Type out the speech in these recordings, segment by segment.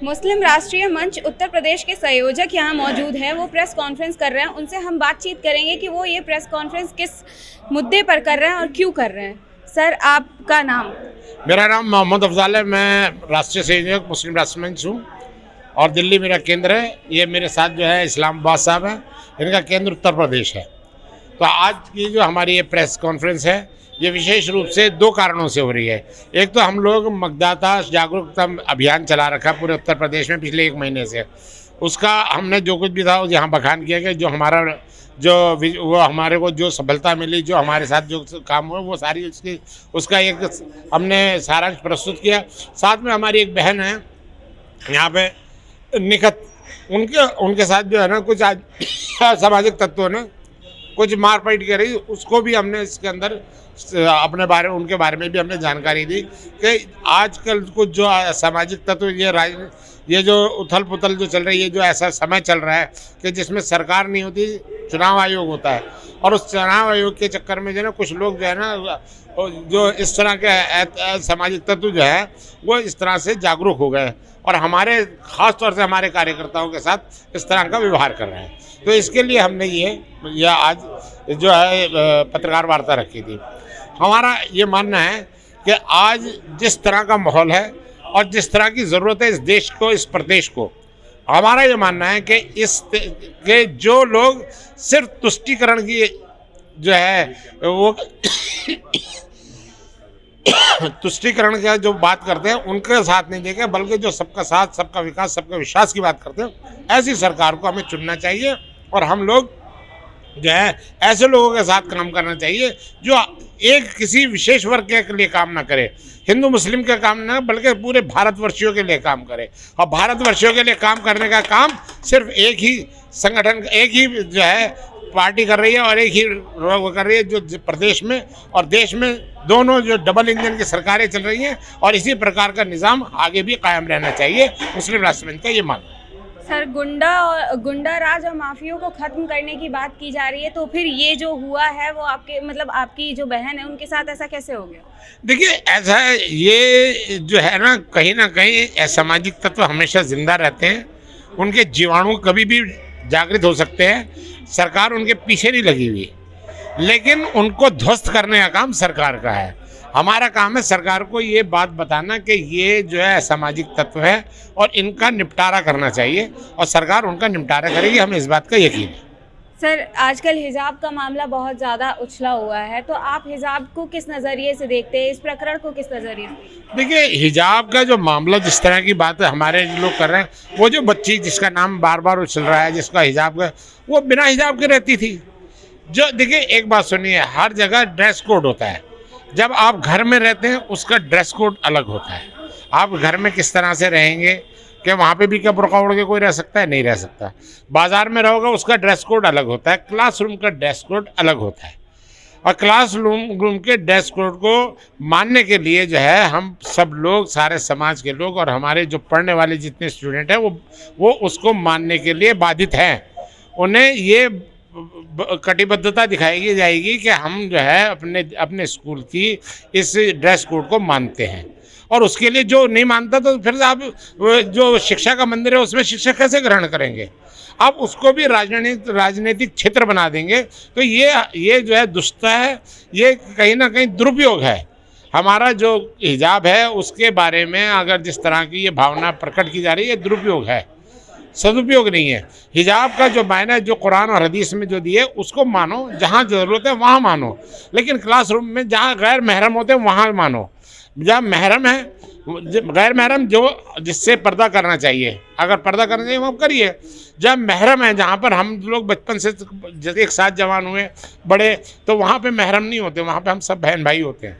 मुस्लिम राष्ट्रीय मंच उत्तर प्रदेश के संयोजक यहाँ मौजूद हैं। वो प्रेस कॉन्फ्रेंस कर रहे हैं। उनसे हम बातचीत करेंगे कि वो ये प्रेस कॉन्फ्रेंस किस मुद्दे पर कर रहे हैं और क्यों कर रहे हैं। सर, आपका नाम? मेरा नाम मोहम्मद अफजाल है। मैं राष्ट्रीय संयोजक मुस्लिम राष्ट्रीय मंच हूँ और दिल्ली मेरा केंद्र है। ये मेरे साथ जो है इस्लामाबाद साहब हैं, इनका केंद्र उत्तर प्रदेश है। तो आज की जो हमारी ये प्रेस कॉन्फ्रेंस है, ये विशेष रूप से दो कारणों से हो रही है। एक तो हम लोग मतदाता जागरूकता अभियान चला रखा पूरे उत्तर प्रदेश में पिछले 1 महीने से। उसका हमने जो कुछ भी था यहाँ बखान किया कि जो हमारा वो हमारे को जो सफलता मिली, जो हमारे साथ जो काम हुआ, वो सारी उसका एक हमने सारांश प्रस्तुत किया। साथ में हमारी एक बहन है यहाँ पे निखत, उनके साथ जो है ना कुछ आज सामाजिक तत्वों ने कुछ मारपीट करी, उसको भी हमने इसके अंदर उनके बारे में भी हमने जानकारी दी कि आजकल कुछ जो सामाजिक तत्व ये जो उथल पुथल जो चल रही है, जो ऐसा समय चल रहा है कि जिसमें सरकार नहीं होती, चुनाव आयोग होता है। और उस चुनाव आयोग के चक्कर में जो है ना कुछ लोग जो है ना जो इस तरह के सामाजिक तत्व जो है वो इस तरह से जागरूक हो गए और हमारे ख़ास तौर से हमारे कार्यकर्ताओं के साथ इस तरह का व्यवहार कर रहे हैं। तो इसके लिए हमने ये आज जो है पत्रकार वार्ता रखी थी। हमारा ये मानना है कि आज जिस तरह का माहौल है और जिस तरह की ज़रूरत है इस देश को, इस प्रदेश को, हमारा ये मानना है कि जो लोग सिर्फ तुष्टीकरण की जो है वो तुष्टीकरण का जो बात करते हैं उनके साथ नहीं देखे, बल्कि जो सबका साथ, सबका विकास, सबका विश्वास की बात करते हैं, ऐसी सरकार को हमें चुनना चाहिए। और हम लोग जो है ऐसे लोगों के साथ काम करना चाहिए जो एक किसी विशेष वर्ग के लिए काम ना करे, हिंदू मुस्लिम के काम ना, बल्कि पूरे भारतवर्षियों के लिए काम करे। और भारतवर्षियों के लिए काम करने का काम सिर्फ एक ही संगठन, एक ही जो है पार्टी कर रही है और एक ही वो कर रही है जो प्रदेश में और देश में दोनों जो डबल इंजन की सरकारें चल रही हैं। और इसी प्रकार का निज़ाम आगे भी कायम रहना चाहिए। मुस्लिम राष्ट्रीय मंच का ये मानना है। सर, गुंडा राज और माफियों को खत्म करने की बात की जा रही है, तो फिर ये जो हुआ है वो आपकी जो बहन है उनके साथ ऐसा कैसे हो गया? देखिए, ऐसा है, ये जो है ना कहीं असामाजिक तत्व हमेशा जिंदा रहते हैं। उनके जीवाणु कभी भी जागृत हो सकते हैं। सरकार उनके पीछे नहीं लगी हुई, लेकिन उनको ध्वस्त करने का काम सरकार का है। हमारा काम है सरकार को ये बात बताना कि ये जो है सामाजिक तत्व है और इनका निपटारा करना चाहिए और सरकार उनका निपटारा करेगी, हमें इस बात का यकीन है। सर, आजकल हिजाब का मामला बहुत ज़्यादा उछला हुआ है, तो आप हिजाब को किस नज़रिए से देखते हैं, इस प्रकरण को किस नज़रिए से? देखिए, हिजाब का जो मामला, जिस तरह की बात हमारे लोग कर रहे हैं, वो जो बच्ची जिसका नाम बार बार उछल रहा है, जिसका हिजाब का, वो बिना हिजाब के रहती थी। जो देखिए, एक बात सुनिए, हर जगह ड्रेस कोड होता है। जब आप घर में रहते हैं उसका ड्रेस कोड अलग होता है। आप घर में किस तरह से रहेंगे कि वहाँ पे भी क्या बुर्का ओढ़ के कोई रह सकता है? नहीं रह सकता। बाजार में रहोगे उसका ड्रेस कोड अलग होता है। क्लासरूम का ड्रेस कोड अलग होता है। और क्लासरूम के ड्रेस कोड को मानने के लिए जो है हम सब लोग, सारे समाज के लोग और हमारे जो पढ़ने वाले जितने स्टूडेंट हैं वो उसको मानने के लिए बाधित हैं। उन्हें ये कटिबद्धता दिखाई जाएगी कि हम जो है अपने स्कूल की इस ड्रेस कोड को मानते हैं। और उसके लिए जो नहीं मानता तो फिर आप जो शिक्षा का मंदिर है उसमें शिक्षा कैसे ग्रहण करेंगे? आप उसको भी राजनीतिक क्षेत्र बना देंगे। तो ये जो है दुष्टता है, ये कहीं ना कहीं दुरुपयोग है। हमारा जो हिजाब है उसके बारे में अगर जिस तरह की ये भावना प्रकट की जा रही है, ये दुरुपयोग है, सदुपयोग नहीं है। हिजाब का जो मायना जो कुरान और हदीस में जो दिए उसको मानो, जहाँ ज़रूरत है वहाँ मानो, लेकिन क्लासरूम में जहाँ गैर महरम होते हैं वहाँ मानो। जहाँ महरम है, गैर महरम जो जिससे पर्दा करना चाहिए, अगर पर्दा करना चाहिए वो करिए। जब महरम है, जहाँ पर हम लोग बचपन से एक साथ जवान हुए बड़े, तो वहाँ पे महरम नहीं होते, वहाँ पे हम सब बहन भाई होते हैं।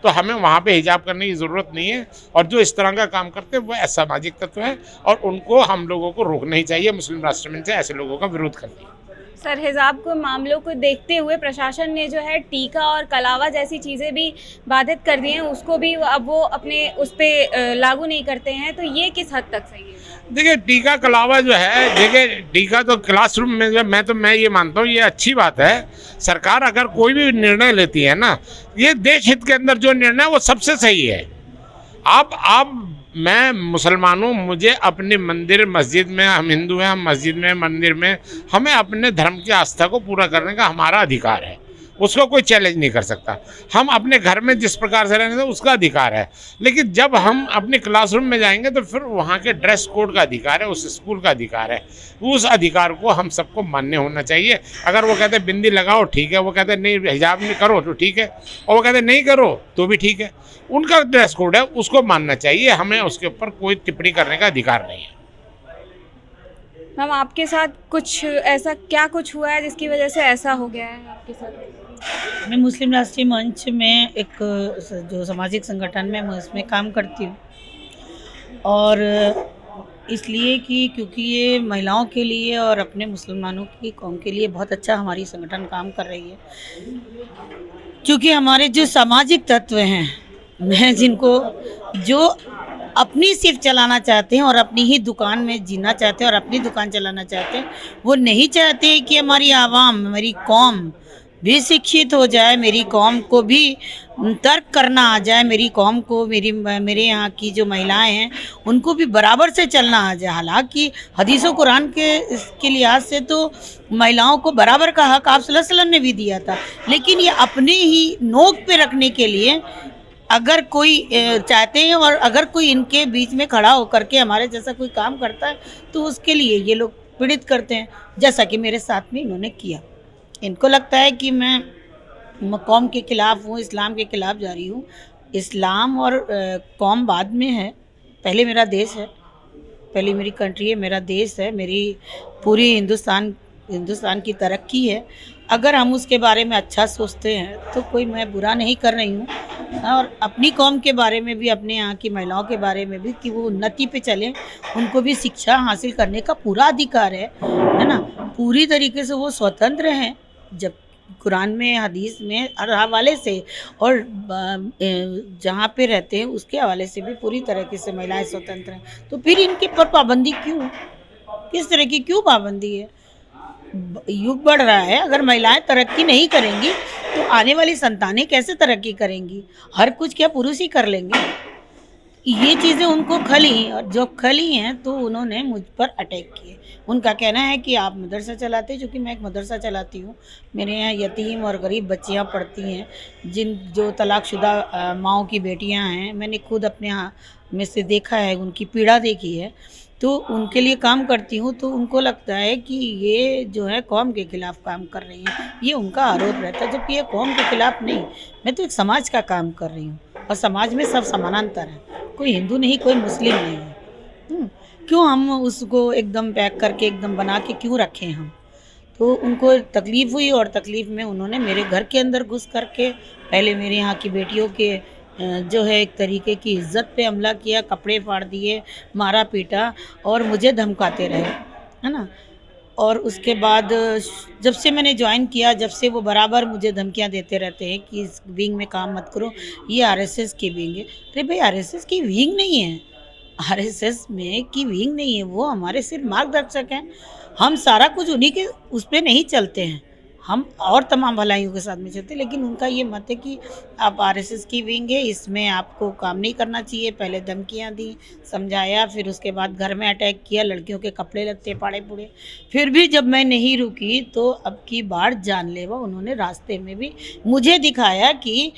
तो हमें वहाँ पे हिजाब करने की ज़रूरत नहीं है। और जो इस तरह का काम करते हैं वो असामाजिक तत्व है और उनको हम लोगों को रोकना ही चाहिए। मुस्लिम राष्ट्रीय मंच से ऐसे लोगों का विरोध करती है। सर, हिजाब के मामलों को देखते हुए प्रशासन ने जो है टीका और कलावा जैसी चीज़ें भी बाधित कर दी हैं, उसको भी अब वो अपने उस पर लागू नहीं करते हैं, तो ये किस हद तक सही है? देखिए, टीका कलावा जो है, देखिए टीका तो क्लासरूम में जो मैं ये मानता हूँ ये अच्छी बात है। सरकार अगर कोई भी निर्णय लेती है ना, ये देश हित के अंदर जो निर्णय है वो सबसे सही है। आप मैं मुसलमान हूँ, मुझे अपनी मंदिर मस्जिद में, हम हिंदू हैं, हम मस्जिद में मंदिर में, हमें अपने धर्म की आस्था को पूरा करने का हमारा अधिकार है, उसको कोई चैलेंज नहीं कर सकता। हम अपने घर में जिस प्रकार से रहने उसका अधिकार है, लेकिन जब हम अपने क्लासरूम में जाएंगे तो फिर वहाँ के ड्रेस कोड का अधिकार है, उस स्कूल का अधिकार है, उस अधिकार को हम सबको मान्य होना चाहिए। अगर वो कहते हैं बिंदी लगाओ ठीक है, वो कहते हैं नहीं हिजाब नहीं करो तो ठीक है, और वो कहते हैं नहीं करो तो भी ठीक है, उनका ड्रेस कोड है, उसको मानना चाहिए, हमें उसके ऊपर कोई टिप्पणी करने का अधिकार नहीं है। मैम आपके साथ कुछ ऐसा क्या कुछ हुआ है जिसकी वजह से ऐसा हो गया है आपके साथ? मैं मुस्लिम राष्ट्रीय मंच में एक जो सामाजिक संगठन में मैं उसमें काम करती हूँ, और इसलिए कि क्योंकि ये महिलाओं के लिए और अपने मुसलमानों की कौम के लिए बहुत अच्छा हमारी संगठन काम कर रही है। क्योंकि हमारे जो सामाजिक तत्व हैं, मैं जिनको जो अपनी सिर्फ चलाना चाहते हैं और अपनी ही दुकान में जीना चाहते हैं और अपनी दुकान चलाना चाहते हैं, वो नहीं चाहते कि हमारी आवाम, मेरी कौम भी शिक्षित हो जाए, मेरी कौम को भी तर्क करना आ जाए, मेरी कौम को, मेरे यहाँ की जो महिलाएं हैं उनको भी बराबर से चलना आ जाए। हालांकि हदीस और कुरान के लिहाज से तो महिलाओं को बराबर का हक आप सल्लल्लाहु अलैहि वसल्लम ने भी दिया था, लेकिन ये अपने ही नोक पे रखने के लिए अगर कोई चाहते हैं और अगर कोई इनके बीच में खड़ा होकर के हमारे जैसा कोई काम करता है तो उसके लिए ये लोग पीड़ित करते हैं, जैसा कि मेरे साथ में इन्होंने किया। इनको लगता है कि मैं कौम के ख़िलाफ़ हूँ, इस्लाम के ख़िलाफ़ जा रही हूँ। इस्लाम और कौम बाद में है, पहले मेरा देश है, पहले मेरी कंट्री है, मेरा देश है, मेरी पूरी हिंदुस्तान की तरक्की है। अगर हम उसके बारे में अच्छा सोचते हैं तो कोई मैं बुरा नहीं कर रही हूँ, और अपनी कौम के बारे में भी, अपने यहाँ की महिलाओं के बारे में भी कि वो उन्नति पे चलें, उनको भी शिक्षा हासिल करने का पूरा अधिकार है ना। पूरी तरीके से वो स्वतंत्र हैं, जब कुरान में, हदीस में हर हवाले से और जहाँ पे रहते हैं उसके हवाले से भी पूरी तरीके से महिलाएं स्वतंत्र हैं। तो फिर इनके पर पाबंदी क्यों, किस तरह की क्यों पाबंदी है? युग बढ़ रहा है, अगर महिलाएं तरक्की नहीं करेंगी तो आने वाली संतानें कैसे तरक्की करेंगी? हर कुछ क्या पुरुष ही कर लेंगे? ये चीज़ें उनको खली, और जब खली हैं तो उन्होंने मुझ पर अटैक किए। उनका कहना है कि आप मदरसा चलाते, क्योंकि मैं एक मदरसा चलाती हूँ, मेरे यहाँ यतीम और गरीब बच्चियाँ पढ़ती हैं, जो तलाकशुदा माँओं की बेटियाँ हैं। मैंने खुद अपने यहाँ में से देखा है, उनकी पीड़ा देखी है, तो उनके लिए काम करती हूँ। तो उनको लगता है कि ये जो है कौम के ख़िलाफ़ काम कर रही हैं, ये उनका आरोप रहता है, जबकि ये कौम के ख़िलाफ़ नहीं, मैं तो एक समाज का काम कर रही हूँ, और समाज में सब समानांतर है, कोई हिंदू नहीं, कोई मुस्लिम नहीं है। क्यों हम उसको एकदम पैक करके, एकदम बना के क्यों रखें हम? तो उनको तकलीफ़ हुई, और तकलीफ़ में उन्होंने मेरे घर के अंदर घुस करके पहले मेरे यहाँ की बेटियों के जो है एक तरीके की इज्जत पे हमला किया, कपड़े फाड़ दिए, मारा पीटा और मुझे धमकाते रहे, है ना। और उसके बाद जब से मैंने ज्वाइन किया, जब से वो बराबर मुझे धमकियां देते रहते हैं कि इस विंग में काम मत करो, ये आरएसएस की विंग है। अरे भाई, आरएसएस की विंग नहीं है, आरएसएस में की विंग नहीं है, वो हमारे सिर्फ मार्गदर्शक हैं। हम सारा कुछ उन्हीं के उस पर नहीं चलते हैं, हम और तमाम भलाइयों के साथ में चलते हैं। लेकिन उनका ये मत है कि आप आरएसएस की विंग है, इसमें आपको काम नहीं करना चाहिए। पहले धमकियां दी, समझाया, फिर उसके बाद घर में अटैक किया, लड़कियों के कपड़े लत्ते फाड़े पुड़े। फिर भी जब मैं नहीं रुकी तो अब की बार जानलेवा उन्होंने रास्ते में भी मुझे दिखाया कि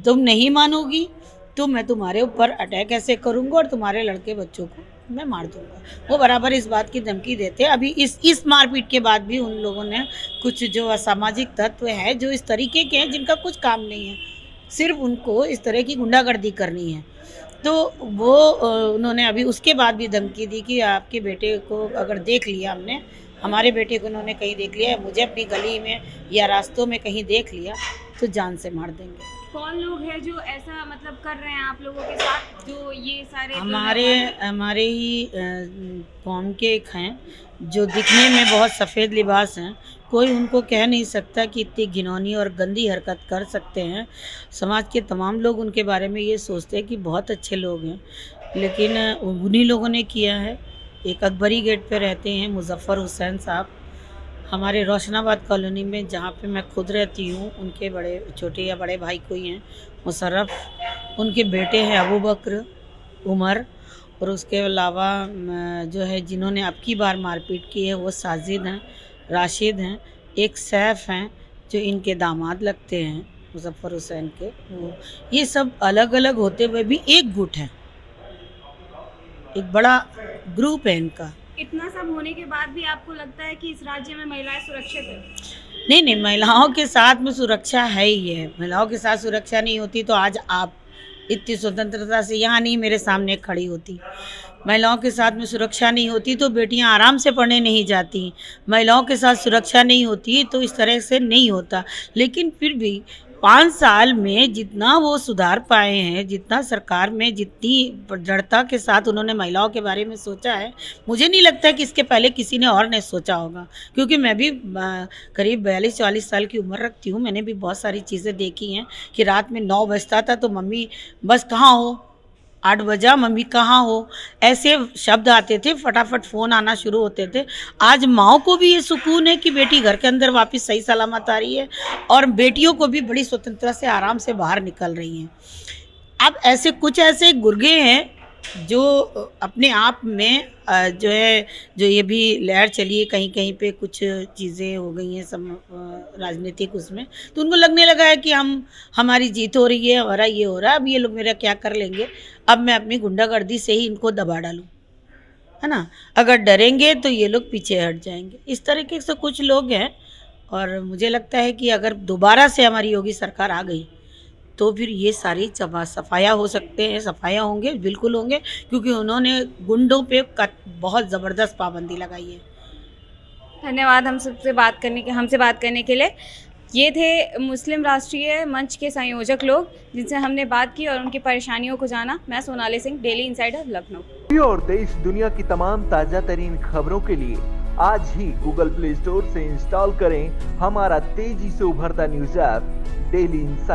तुम नहीं मानोगी तो मैं तुम्हारे ऊपर अटैक ऐसे करूँगा और तुम्हारे लड़के बच्चों को मैं मार दूंगा। वो बराबर इस बात की धमकी देते हैं। अभी इस मारपीट के बाद भी उन लोगों ने, कुछ जो असामाजिक तत्व है, जो इस तरीके के हैं, जिनका कुछ काम नहीं है, सिर्फ उनको इस तरह की गुंडागर्दी करनी है, तो वो उन्होंने अभी उसके बाद भी धमकी दी कि आपके बेटे को अगर देख लिया हमने, हमारे बेटे को उन्होंने कहीं देख लिया, मुझे अपनी गली में या रास्तों में कहीं देख लिया तो जान से मार देंगे। कौन लोग हैं जो ऐसा मतलब कर रहे हैं आप लोगों के साथ, जो ये सारे हमारे ही कौम के एक हैं जो दिखने में बहुत सफ़ेद लिबास हैं। कोई उनको कह नहीं सकता कि इतनी घिनौनी और गंदी हरकत कर सकते हैं। समाज के तमाम लोग उनके बारे में ये सोचते हैं कि बहुत अच्छे लोग हैं, लेकिन उन्हीं लोगों ने किया है। एक अकबरी गेट पे रहते हैं मुजफ्फर हुसैन साहब, हमारे रोशनाबाद कॉलोनी में, जहाँ पे मैं खुद रहती हूँ। उनके बड़े छोटे या बड़े भाई कोई हैं मुशर्रफ, उनके बेटे हैं अबू बकर, उमर, और उसके अलावा जो है जिन्होंने अब की बार मारपीट की है वो साजिद हैं, राशिद हैं, एक सैफ हैं जो इनके दामाद लगते हैं मुजफ्फर हुसैन के। वो ये सब अलग अलग होते हुए भी एक गुट है, एक बड़ा ग्रुप है इनका। इतना सब होने के बाद भी आपको लगता है कि इस राज्य में महिलाएं सुरक्षित है? नहीं, महिलाओं के साथ में सुरक्षा है ही है। महिलाओं के साथ सुरक्षा नहीं होती तो आज आप इतनी स्वतंत्रता से यहाँ नहीं मेरे सामने खड़ी होती। महिलाओं के साथ में सुरक्षा नहीं होती तो बेटियां आराम से पढ़ने नहीं जाती। महिलाओं के साथ सुरक्षा नहीं होती तो इस तरह से नहीं होता। लेकिन फिर भी 5 साल में जितना वो सुधार पाए हैं, जितना सरकार में जितनी दृढ़ता के साथ उन्होंने महिलाओं के बारे में सोचा है, मुझे नहीं लगता कि इसके पहले किसी ने और नहीं सोचा होगा। क्योंकि मैं भी करीब 42-44 साल की उम्र रखती हूँ। मैंने भी बहुत सारी चीज़ें देखी हैं कि रात में 9 बजता था तो मम्मी बस कहाँ हो, 8 बजा मम्मी कहाँ हो, ऐसे शब्द आते थे, फटाफट फ़ोन आना शुरू होते थे। आज माँओं को भी ये सुकून है कि बेटी घर के अंदर वापस सही सलामत आ रही है और बेटियों को भी बड़ी स्वतंत्रता से आराम से बाहर निकल रही हैं। अब ऐसे कुछ ऐसे गुर्गे हैं जो अपने आप में जो है, जो ये भी लहर चली है कहीं कहीं पे कुछ चीज़ें हो गई हैं सब राजनीतिक उसमें, तो उनको लगने लगा है कि हमारी जीत हो रही है, हमारा ये हो रहा है, अब ये लोग मेरा क्या कर लेंगे, अब मैं अपनी गुंडागर्दी से ही इनको दबा डालूं, है ना। अगर डरेंगे तो ये लोग पीछे हट जाएंगे। इस तरीके से कुछ लोग हैं और मुझे लगता है कि अगर दोबारा से हमारी योगी सरकार आ गई तो फिर ये सारी सफाया हो सकते हैं, सफाया होंगे, बिल्कुल होंगे, क्योंकि उन्होंने गुंडों पे बहुत ज़बरदस्त पाबंदी लगाई है। धन्यवाद हमसे बात करने के लिए। ये थे मुस्लिम राष्ट्रीय मंच के संयोजक लोग जिनसे हमने बात की और उनकी परेशानियों को जाना। मैं सोनाली सिंह, डेली इंसाइडर, लखनऊ। और देश दुनिया की तमाम ताजा तरीन खबरों के लिए आज ही गूगल प्ले स्टोर से इंस्टॉल करें हमारा तेजी से उभरता न्यूज ऐप डेली इंसाइडर।